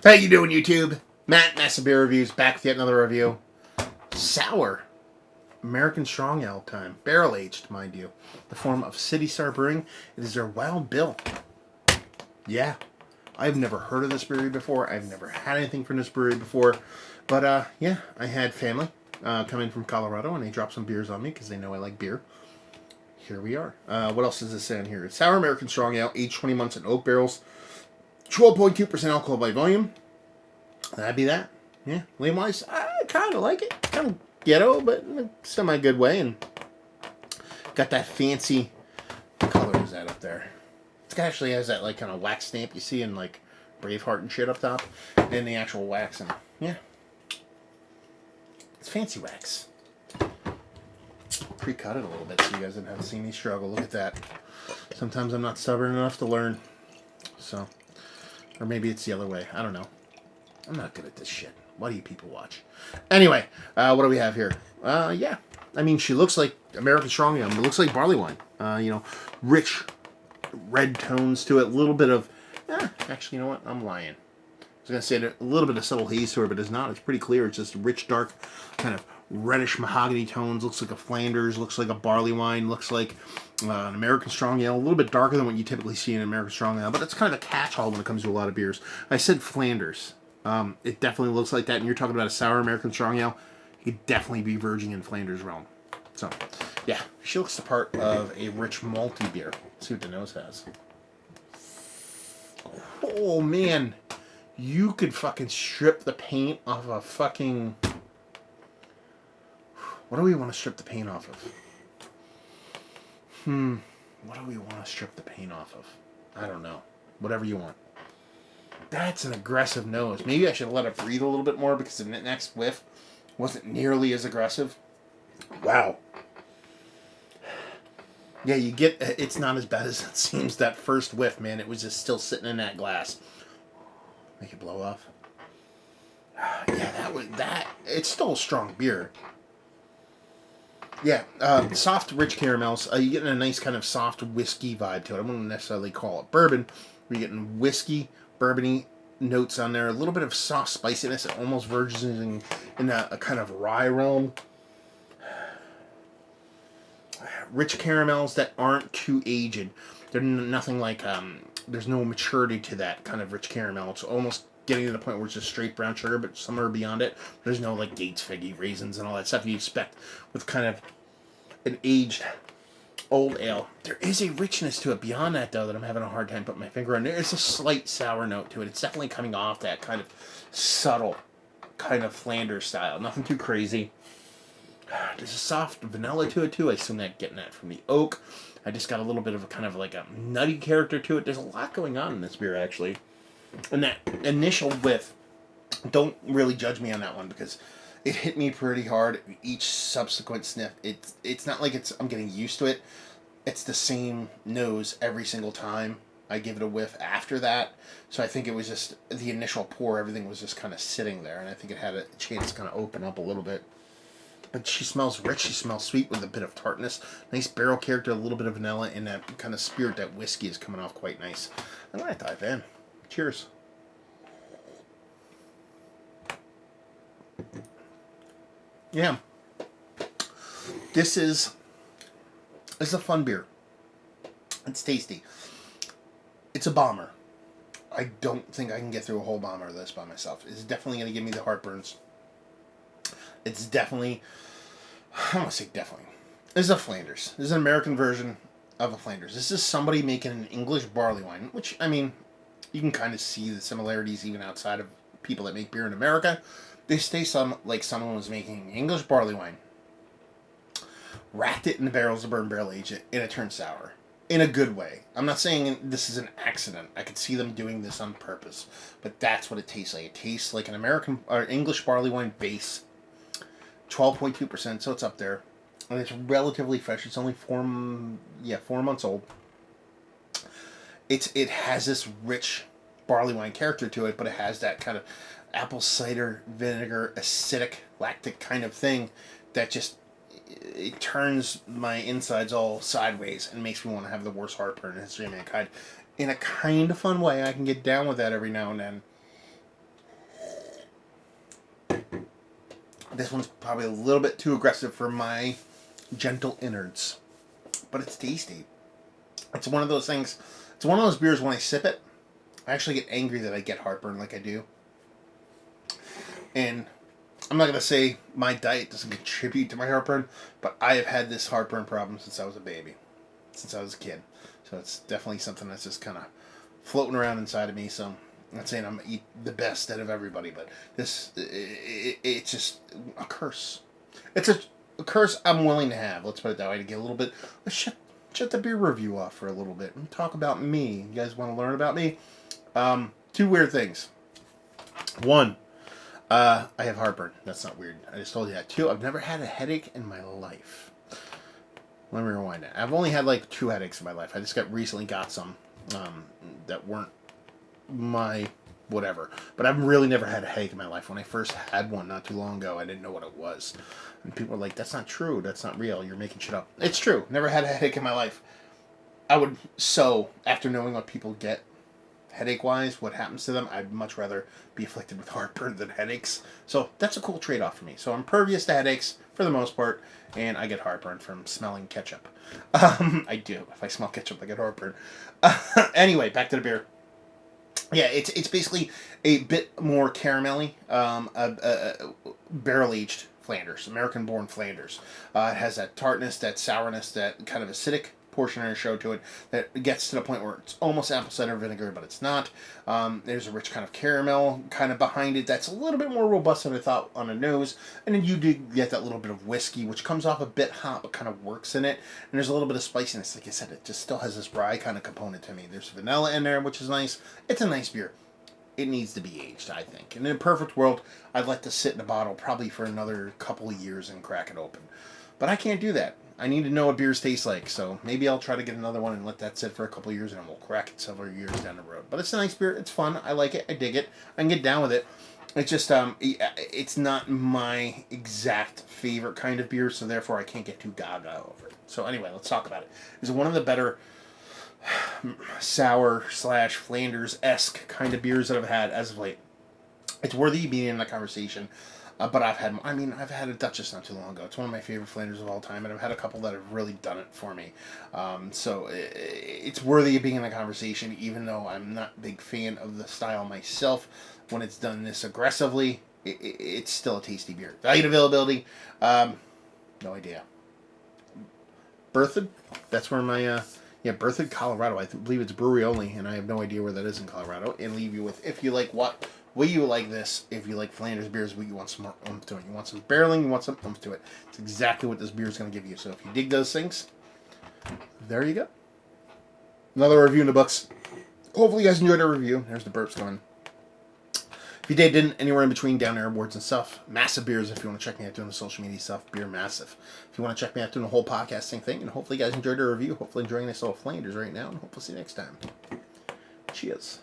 How you doing, YouTube? Matt, Massive Beer Reviews, back with yet another review. Sour American Strong Ale time. Barrel aged, mind you. The form of City Star Brewing. It is their Wild Bill. Yeah. I've never heard of this brewery before. I've never had anything from this brewery before. But, yeah, I had family come in from Colorado, and they dropped some beers on me because they know I like beer. Here we are. What else does this say on here? It's Sour American Strong Ale, aged 20 months in oak barrels. 12.2% alcohol by volume. That'd be that. Yeah. Label-wise, I kind of like it. Kind of ghetto, but in a semi-good way. And got that fancy... What color is that up there? It actually has that, like, kind of wax stamp you see in, like, Braveheart and shit up top. And the actual wax. And, yeah. It's fancy wax. Pre-cut it a little bit so you guys didn't have to see me struggle. Look at that. Sometimes I'm not stubborn enough to learn. So... Or maybe it's the other way. I don't know. I'm not good at this shit. Why do you people watch? Anyway, what do we have here? Yeah. I mean, she looks like American Strong Ale. It looks like Barleywine. Rich red tones to it. A little bit of... actually, you know what? I'm lying. I was going to say a little bit of subtle haze to her, but it's not. It's pretty clear. It's just rich, dark, kind of reddish mahogany tones. Looks like a Flanders. Looks like a Barleywine. Looks like an American Strong Ale. A little bit darker than what you typically see in an American Strong Ale, but it's kind of a catch-all when it comes to a lot of beers. I said Flanders. It definitely looks like that, and you're talking about a sour American Strong Ale. You could definitely be verging in Flanders realm. So, yeah, she looks the part of a rich malty beer. Let's see what the nose has. Oh, man. You could fucking strip the paint off a fucking... What do we want to strip the paint off of? What do we want to strip the paint off of? I don't know. Whatever you want. That's an aggressive nose. Maybe I should let it breathe a little bit more because the next whiff wasn't nearly as aggressive. Wow. Yeah, you get... It's not as bad as it seems that first whiff, man. It was just still sitting in that glass. Make it blow off. Yeah, that. It's still a strong beer. Yeah, soft, rich caramels. You're getting a nice kind of soft whiskey vibe to it. I wouldn't necessarily call it bourbon. You're getting whiskey, bourbony notes on there. A little bit of soft spiciness. It almost verges in a kind of rye realm. Rich caramels that aren't too aged. They're nothing like... there's no maturity to that kind of rich caramel. It's almost getting to the point where it's just straight brown sugar, but somewhere beyond it, there's no like dates, figgy, raisins, and all that stuff you expect with kind of an aged old ale. There is a richness to it beyond that, though, that I'm having a hard time putting my finger on. There is a slight sour note to it. It's definitely coming off that kind of subtle kind of Flanders style. Nothing too crazy. There's a soft vanilla to it, too. I assume that getting that from the oak. I just got a little bit of a kind of like a nutty character to it. There's a lot going on in this beer, actually. And that initial whiff, don't really judge me on that one because it hit me pretty hard. Each subsequent sniff, it's not like I'm getting used to it. It's the same nose every single time I give it a whiff after that. So I think it was just the initial pour, everything was just kind of sitting there. And I think it had a chance to kind of open up a little bit. But she smells rich. She smells sweet with a bit of tartness. Nice barrel character, a little bit of vanilla, and that kind of spirit that whiskey is coming off quite nice. I'm going to dive in. Cheers. Yeah. This is a fun beer. It's tasty. It's a bomber. I don't think I can get through a whole bomber of this by myself. It's definitely going to give me the heartburns. It's definitely... I don't want to say definitely. This is a Flanders. This is an American version of a Flanders. This is somebody making an English barley wine, which, I mean, you can kind of see the similarities even outside of people that make beer in America. This tastes like someone was making English barley wine, racked it in the barrels to burn barrel age it, and it turned sour. In a good way. I'm not saying this is an accident. I could see them doing this on purpose. But that's what it tastes like. It tastes like an American or English barley wine base. 12.2%, so it's up there. And it's relatively fresh. It's only 4 months old. It has this rich barley wine character to it, but it has that kind of apple cider vinegar, acidic, lactic kind of thing that just it turns my insides all sideways and makes me want to have the worst heartburn in history of mankind. In a kind of fun way, I can get down with that every now and then. This one's probably a little bit too aggressive for my gentle innards. But it's tasty. It's one of those things. It's one of those beers when I sip it, I actually get angry that I get heartburn like I do. And I'm not going to say my diet doesn't contribute to my heartburn, but I have had this heartburn problem since I was a baby. Since I was a kid. So it's definitely something that's just kind of floating around inside of me. So I'm not saying I'm eat the best out of everybody, but it's just a curse. It's a curse I'm willing to have. Let's put it that way. To get a little bit. Let's shut the beer review off for a little bit and talk about me. You guys want to learn about me? Two weird things. One, I have heartburn. That's not weird. I just told you that. Two, I've never had a headache in my life. Let me rewind that. I've only had like 2 headaches in my life. I just recently got some that weren't my whatever. But I've really never had a headache in my life. When I first had one not too long ago, I didn't know what it was. And people were like, that's not true. That's not real. You're making shit up. It's true. Never had a headache in my life. After knowing what people get headache-wise, what happens to them, I'd much rather be afflicted with heartburn than headaches. So that's a cool trade-off for me. So I'm impervious to headaches for the most part, and I get heartburn from smelling ketchup. I do. If I smell ketchup, I get heartburn. Anyway, back to the beer. Yeah, it's basically a bit more caramelly, barrel-aged Flanders, American-born Flanders. It has that tartness, that sourness, that kind of acidic portion of the show to it that gets to the point where it's almost apple cider vinegar, but it's not. There's a rich kind of caramel kind of behind it that's a little bit more robust than I thought on the nose. And then you do get that little bit of whiskey, which comes off a bit hot, but kind of works in it. And there's a little bit of spiciness. Like I said, it just still has this rye kind of component to me. There's vanilla in there, which is nice. It's a nice beer. It needs to be aged, I think. And in a perfect world, I'd like to sit in a bottle probably for another couple of years and crack it open. But I can't do that. I need to know what beers taste like, so maybe I'll try to get another one and let that sit for a couple of years, and we'll crack it several years down the road. But it's a nice beer. It's fun. I like it. I dig it. I can get down with it. It's just, it's not my exact favorite kind of beer, so therefore I can't get too gaga over it. So anyway, let's talk about it. It's one of the better sour / Flanders-esque kind of beers that I've had as of late. It's worthy of being in the conversation. But I've had a Duchess not too long ago. It's one of my favorite Flanders of all time, and I've had a couple that have really done it for me. So it's worthy of being in the conversation, even though I'm not a big fan of the style myself. When it's done this aggressively, it's still a tasty beer. Value and availability, no idea. Berthoud, that's where my, Berthoud, Colorado. I believe it's brewery only, and I have no idea where that is in Colorado. And leave you with, if you like what... Will you like this? If you like Flanders beers, will you want some more oomph to it? You want some barreling, you want some oomph to it. It's exactly what this beer is going to give you. So if you dig those things, there you go. Another review in the books. Hopefully you guys enjoyed our review. There's the burps going. If you didn't, anywhere in between, down there, awards and stuff. Massive Beers, if you want to check me out doing the social media stuff. Beer Massive. If you want to check me out doing the whole podcasting thing. And hopefully you guys enjoyed our review. Hopefully enjoying this little Flanders right now. And hopefully see you next time. Cheers.